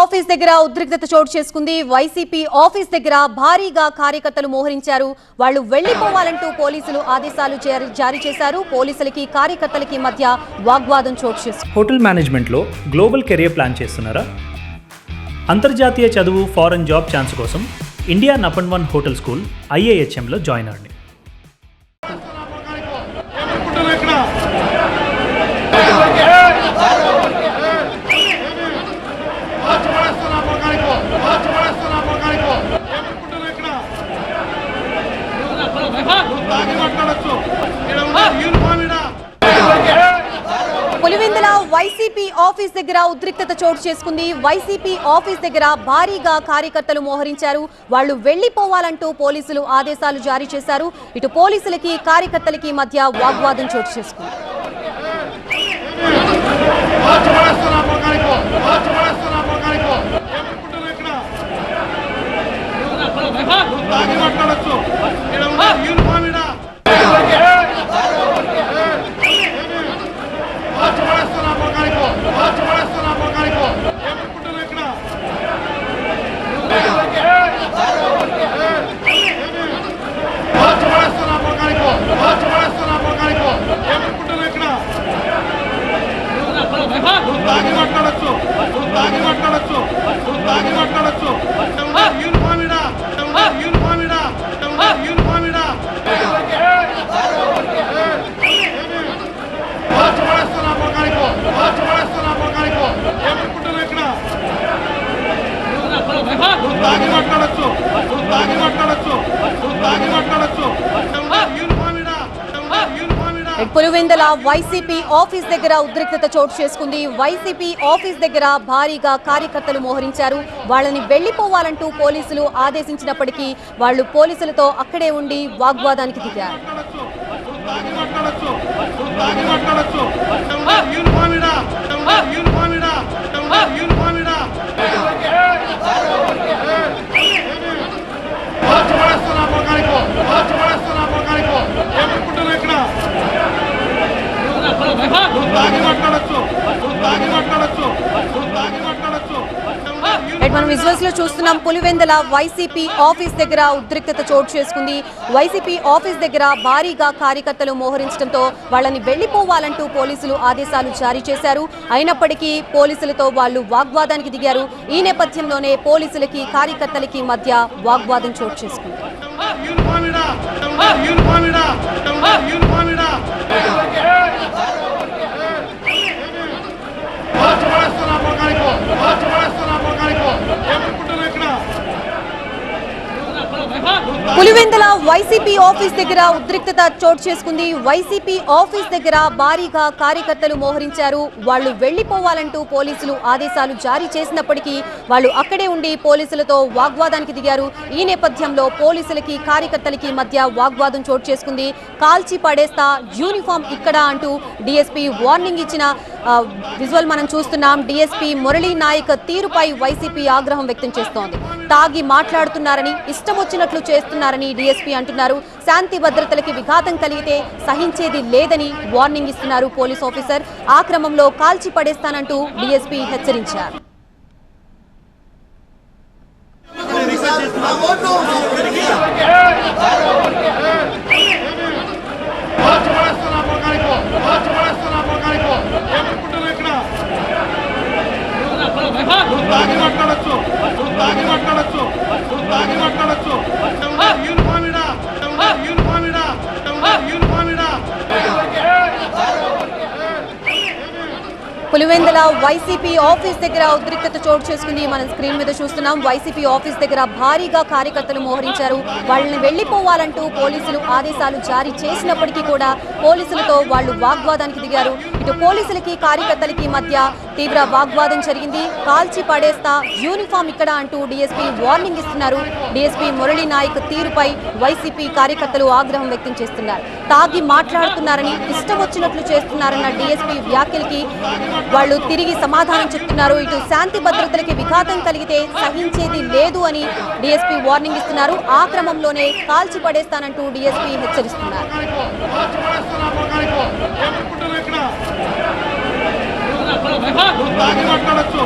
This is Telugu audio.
ఆఫీస్ దగ్గర ఉద్రిక్తత చోటు చేసుకుంది. వైసీపీ ఆఫీస్ దగ్గర భారీగా కార్యకర్తలు మోహరించారు. వాళ్ళు వెళ్లిపోవాలంటూ పోలీసులు ఆదేశాలు జారీ చేశారు. పోలీసులకి కార్యకర్తలకి మధ్య వాగ్వాదం చోటు చేసుకుంది. హోటల్ మేనేజ్మెంట్లో గ్లోబల్ కెరియర్ ప్లాన్ చేస్తున్నారా? అంతర్జాతీయ చదువు, ఫారెన్ జాబ్ ఛాన్స్ కోసం ఇండియా నంబర్ 1 హోటల్ స్కూల్ IIHMలో జాయిన్ అవ్వండి. పులివెందుల వైసీపీ ఆఫీస్ దగ్గర ఉద్రిక్తత చోటు చేసుకుంది. వైసీపీ ఆఫీస్ దగ్గర భారీగా కార్యకర్తలు మోహరించారు. వాళ్ళు వెళ్లిపోవాలంటూ పోలీసులు ఆదేశాలు జారీ చేశారు. ఇటు పోలీసులకి కార్యకర్తలకి మధ్య వాగ్వాదం చోటు చేసుకుంది. పులివెందుల వైసీపీ ఆఫీస్ దగ్గర ఉద్రిక్తత చోటు చేసుకుంది. వైసీపీ ఆఫీస్ దగ్గర భారీగా కార్యకర్తలు మోహరించారు. వాళ్ళని వెళ్లిపోవాలంటూ పోలీసులు ఆదేశించినప్పటికీ వాళ్ళు పోలీసులతో అక్కడే ఉండి వాగ్వాదానికి దిగారు. మనం విజువల్స్ లో చూస్తున్నాం. పులివెందుల వైసీపీ ఆఫీస్ దగ్గర ఉద్రిక్తత చోటు చేసుకుంది. వైసీపీ ఆఫీస్ దగ్గర భారీగా కార్యకర్తలు మోహరించడంతో వాళ్ళని వెళ్లిపోవాలంటూ పోలీసులు ఆదేశాలు జారీ చేశారు. అయినప్పటికీ పోలీసులతో వాళ్ళు వాగ్వాదానికి దిగారు. ఈ నేపథ్యంలోనే పోలీసులకి కార్యకర్తలకి మధ్య వాగ్వాదం చోటు చేసుకుంది. పులివెందుల వైసీపీ ఆఫీస్ దగ్గర ఉద్రిక్తత చోటు చేసుకుంది. వైసీపీ ఆఫీస్ దగ్గర భారీగా కార్యకర్తలు మోహరించారు. వాళ్ళు వెళ్లిపోవాలంటూ పోలీసులు ఆదేశాలు జారీ చేసినప్పటికీ వాళ్ళు అక్కడే ఉండి పోలీసులతో వాగ్వాదానికి దిగారు. ఈ నేపథ్యంలో పోలీసులకి కార్యకర్తలకి మధ్య వాగ్వాదం చోటు చేసుకుంది. కాల్చి పడేస్తా, యూనిఫామ్ ఇక్కడ అంటూ డీఎస్పీ వార్నింగ్ ఇచ్చిన విజువల్ మనం చూస్తున్నాం. డీఎస్పీ మురళీ నాయక్ తీరుపై వైసీపీ ఆగ్రహం వ్యక్తం చేస్తోంది. తాగి మాట్లాడుతున్నారని, ఇష్టం వచ్చినట్లు చేస్తున్నారని డీఎస్పీ అంటున్నారు. శాంతి భద్రతలకి విఘాతం కలిగితే సహించేది లేదని వార్నింగ్ ఇస్తున్నారు పోలీస్ ఆఫీసర్. ఆ క్రమంలో కాల్చి పడేస్తానంటూ డీఎస్పీ హెచ్చరించారు. పులివెందుల వైసీపీ ఆఫీస్ దగ్గర ఉద్రిక్తత చోటు చేసుకుంది. మనం స్క్రీన్ మీద చూస్తున్నాం. వైసీపీ ఆఫీస్ దగ్గర భారీగా కార్యకర్తలు మోహరించారు. వాళ్ళని వెళ్లిపోవాలంటూ పోలీసులు ఆదేశాలు జారీ చేసినప్పటికీ కూడా పోలీసులతో వాళ్ళు వాగ్వాదానికి దిగారు. ఇటు పోలీసులకి కార్యకర్తలకి మధ్య తీవ్ర వాగ్వాదం జరిగింది. కాల్చి పడేస్తా, యూనిఫామ్ ఇక్కడ అంటూ డీఎస్పీ వార్నింగ్ ఇస్తున్నారు. డీఎస్పీ మురళీ నాయక్ తీరుపై వైసీపీ కార్యకర్తలు ఆగ్రహం వ్యక్తం చేస్తున్నారు. తాగి మాట్లాడుతున్నారని, ఇష్టం వచ్చినట్లు చేస్తున్నారన్న డీఎస్పీ వ్యాఖ్యలకి వాళ్ళు తిరిగి సమాధానం చెప్తున్నారు. ఇటు శాంతి భద్రతలకి విఘాతం కలిగితే సహించేది లేదు అని డీఎస్పీ వార్నింగ్ ఇస్తున్నారు. ఆ క్రమంలోనే కాల్చి పడేస్తానంటూ డీఎస్పీ హెచ్చరిస్తున్నారు. తాగి మాట్లాడొచ్చు.